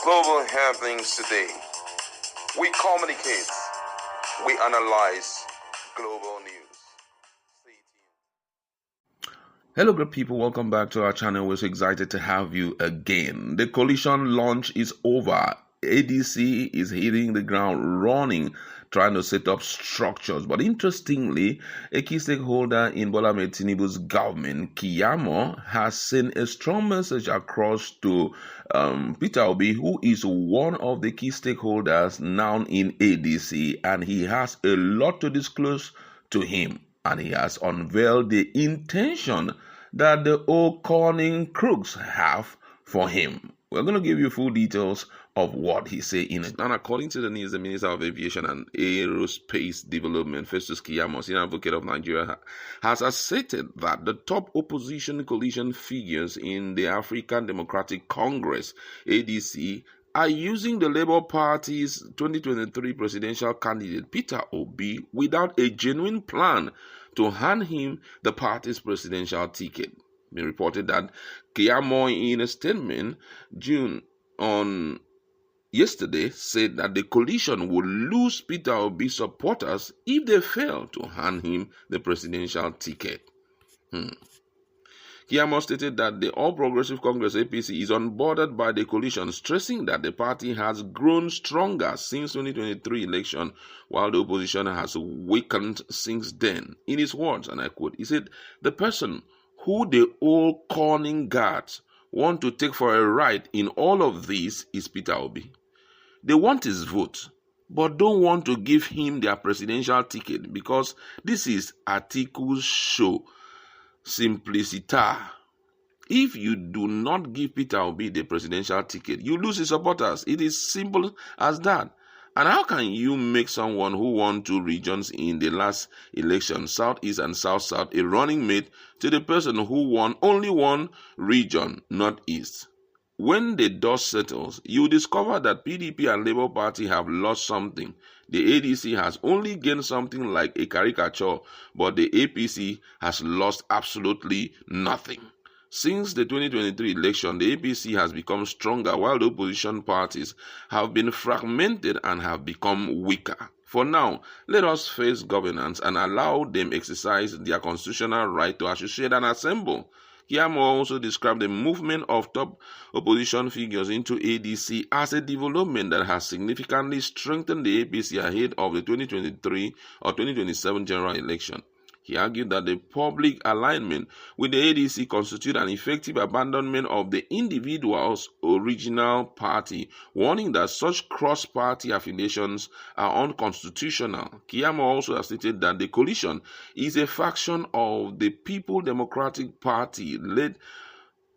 Global happenings today. We communicate. We analyze global news. Stay tuned. Hello, great people. Welcome back to our channel. We're so excited to have you again. The coalition launch is over. ADC is hitting the ground running, trying to set up structures. But interestingly, a key stakeholder in Bola Ahmed Tinubu's government, Keyamo, has sent a strong message across to Peter Obi, who is one of the key stakeholders now in ADC, and he has a lot to disclose to him. And he has unveiled the intention that the old Cunning Crooks have for him. We're going to give you full details of what he said in it. And according to the news, the Minister of Aviation and Aerospace Development, Festus Keyamo, senior advocate of Nigeria, has asserted that the top opposition coalition figures in the African Democratic Congress, ADC, are using the Labour Party's 2023 presidential candidate, Peter Obi, without a genuine plan to hand him the party's presidential ticket. It reported that Keyamo, in a statement yesterday, said that the coalition would lose Peter Obi's supporters if they fail to hand him the presidential ticket. Keyamo stated that the All Progressive Congress APC is unbothered by the coalition, stressing that the party has grown stronger since 2023 election, while the opposition has weakened since then. In his words, and I quote, he said, "The person who the old Cunning guards want to take for a ride in all of this is Peter Obi. They want his vote, but don't want to give him their presidential ticket because this is Atiku's show. Simplicita. If you do not give Peter Obi the presidential ticket, you lose his supporters. It is simple as that. And how can you make someone who won 2 regions in the last election, Southeast and South-South, a running mate to the person who won only 1 region, Northeast? When the dust settles, you discover that PDP and Labour Party have lost something. The ADC has only gained something like a caricature, but the APC has lost absolutely nothing. Since the 2023 election, the APC has become stronger while the opposition parties have been fragmented and have become weaker. For now, let us face governance and allow them exercise their constitutional right to associate and assemble." Keyamo also described the movement of top opposition figures into ADC as a development that has significantly strengthened the APC ahead of the 2023 or 2027 general election. He argued that the public alignment with the ADC constitutes an effective abandonment of the individual's original party, warning that such cross-party affiliations are unconstitutional. Keyamo also stated that the coalition is a faction of the People Democratic Party led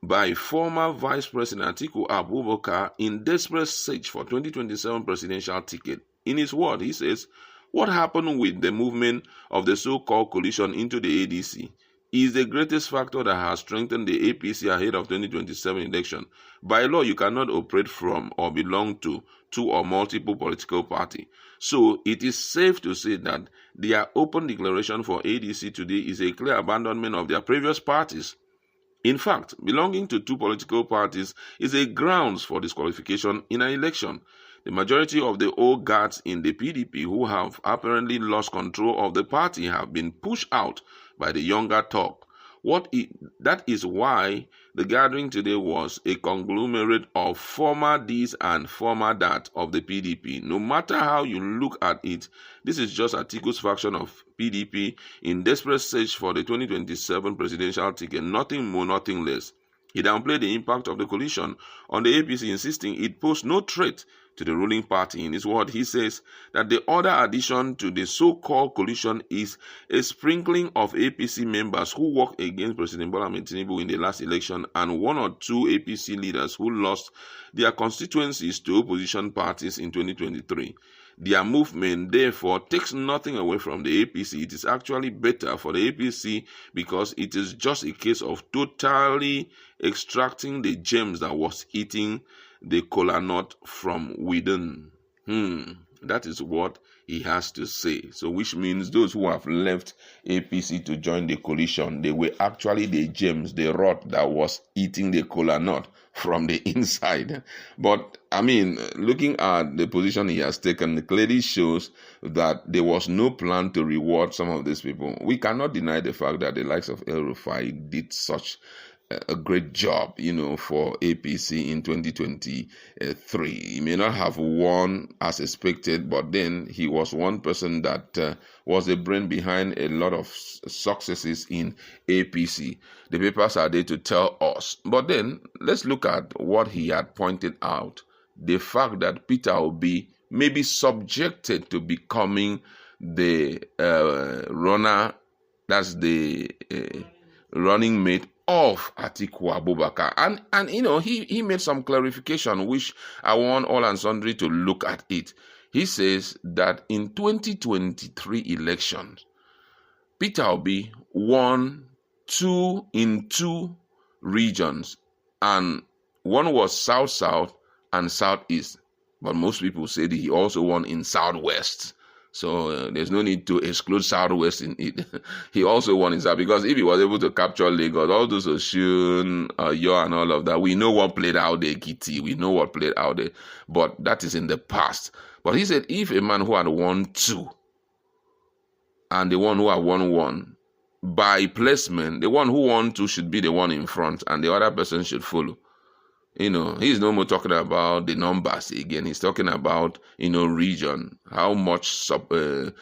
by former Vice President Atiku Abubakar in desperate search for 2027 presidential ticket. In his word, he says, "What happened with the movement of the so-called coalition into the ADC is the greatest factor that has strengthened the APC ahead of 2027 election. By law, you cannot operate from or belong to 2 or multiple political parties. So it is safe to say that their open declaration for ADC today is a clear abandonment of their previous parties. In fact, belonging to 2 political parties is a grounds for disqualification in an election. The majority of the old guards in the PDP who have apparently lost control of the party have been pushed out by the younger talk. That is why the gathering today was a conglomerate of former this and former that of the PDP. No matter how you look at it, this is just Atiku's faction of PDP in desperate search for the 2027 presidential ticket, nothing more, nothing less." He downplayed the impact of the coalition on the APC, insisting it posed no threat to the ruling party. In his word, he says that the other addition to the so-called coalition is a sprinkling of APC members who worked against President Bola Ahmed Tinubu in the last election and 1 or 2 APC leaders who lost their constituencies to opposition parties in 2023. Their movement, therefore, takes nothing away from the APC. It is actually better for the APC because it is just a case of totally extracting the gems that was eating the kola nut from within. That is what he has to say. So which means those who have left APC to join the coalition, they were actually the gems, the rot that was eating the cola nut from the inside. But I mean, looking at the position he has taken, clearly shows that there was no plan to reward some of these people. We cannot deny the fact that the likes of El Rufai did such a great job, for APC in 2023. He may not have won as expected, but then he was one person that was the brain behind a lot of successes in APC. The papers are there to tell us. But then let's look at what he had pointed out. The fact that Peter Obi may be subjected to becoming the runner, that's the running mate of Atiku Abubakar. And he made some clarification, which I want all and sundry to look at it. He says that in 2023 elections, Peter Obi won in two regions, and one was South-South and Southeast. But most people say that he also won in Southwest. So there's no need to exclude Southwest in it. He also won in South, because if he was able to capture Lagos, all those Osun, Yo, and all of that, we know what played out there, Kitty. We know what played out there. But that is in the past. But he said if a man who had won two and the one who had won one, by placement, the one who won two should be the one in front and the other person should follow. He's no more talking about the numbers again. He's talking about, region, how much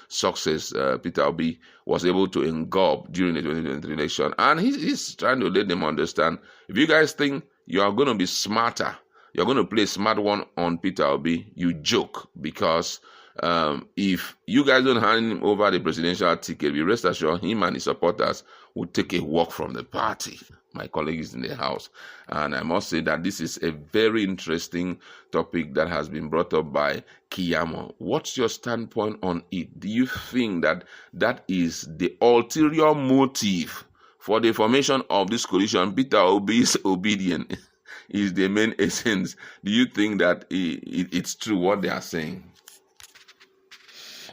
success Peter Obi was able to engulf during the 2023 election. And he's trying to let them understand, if you guys think you are going to be smarter, you're going to play a smart one on Peter Obi, you joke, because if you guys don't hand him over the presidential ticket, be rest assured him and his supporters will take a walk from the party. My colleague is in the house. And I must say that this is a very interesting topic that has been brought up by Keyamo. What's your standpoint on it? Do you think that that is the ulterior motive for the formation of this coalition? Peter Obi's obedience is the main essence. Do you think that it's true what they are saying?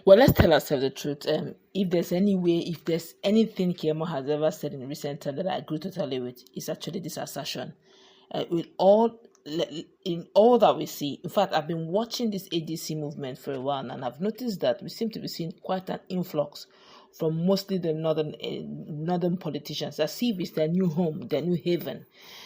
Well, let's tell ourselves the truth. If there's anything Keyamo has ever said in recent time that I agree totally with, it's actually this assertion. In all that we see, in fact, I've been watching this ADC movement for a while, and I've noticed that we seem to be seeing quite an influx from mostly the northern politicians, as if it's their new home, their new haven.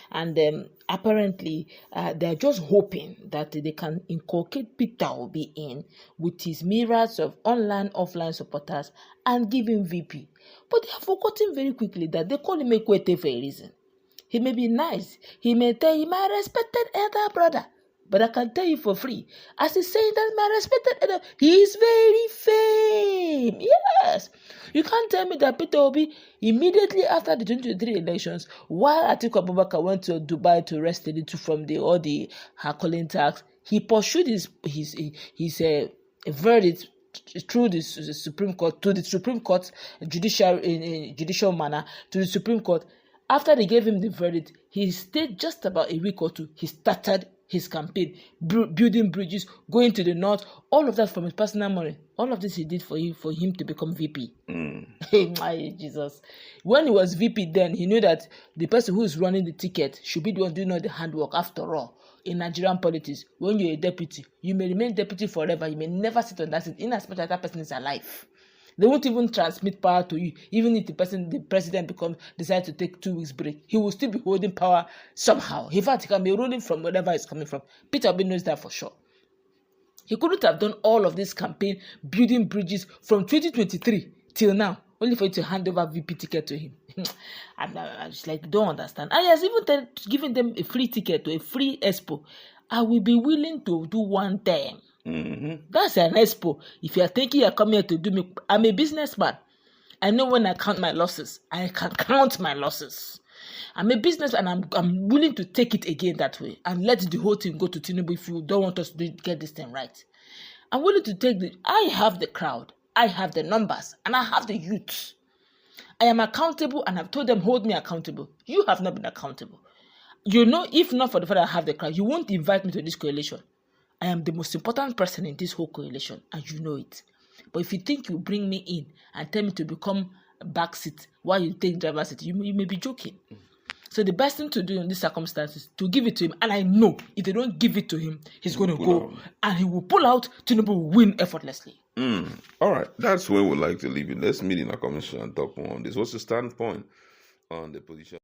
And apparently, they're just hoping that they can inculcate Peter Obi in with his myriads of online, offline supporters and give him VP. But they have forgotten very quickly that they call him Ekwete for a reason. He may be nice. He may tell you, my respected elder brother. But I can tell you for free, as he's saying that my respected elder, he is very famous. Yes. You can't tell me that Peter Obi, immediately after the 2023 elections, while Atiku Abubakar went to Dubai to rest a little from all the calling tax, he pursued his verdict through the Supreme Court, to the Supreme Court judicial manner, to the Supreme Court. After they gave him the verdict, he stayed just about a week or two. He started his campaign, building bridges, going to the north, all of that from his personal money. All of this he did for him to become VP. Hey, my Jesus. When he was VP then, he knew that the person who is running the ticket should be the one doing all the handwork. After all, in Nigerian politics, when you're a deputy, you may remain deputy forever. You may never sit on that seat, in as much as that person is alive. They won't even transmit power to you. Even if the president decides to take 2 weeks break, he will still be holding power somehow. In fact, he can be ruling from wherever it's coming from. Peter Obi knows that for sure. He couldn't have done all of this campaign, building bridges from 2023 till now, only for you to hand over VP ticket to him. I just don't understand. And he has even given them a free ticket to a free expo. I will be willing to do one term. That's an expo. If you are thinking you're coming here to do me, I'm a businessman. I know when I count my losses. I can count my losses. I'm a businessman, and I'm willing to take it again that way and let the whole thing go to Tinubu if you don't want us to get this thing right. I'm willing to take I have the crowd, I have the numbers, and I have the youth. I am accountable, and I've told them, hold me accountable. You have not been accountable. If not for the fact that I have the crowd, you won't invite me to this coalition. I am the most important person in this whole coalition, and you know it. But if you think you bring me in and tell me to become a backseat while you take driver's seat, you may be joking. So the best thing to do in these circumstances is to give it to him. And I know if they don't give it to him, he's going to go and he will pull out. Tinubu will win effortlessly. All right, that's where we'd like to leave it. Let's meet in a comment and talk more on this. What's the standpoint on the position?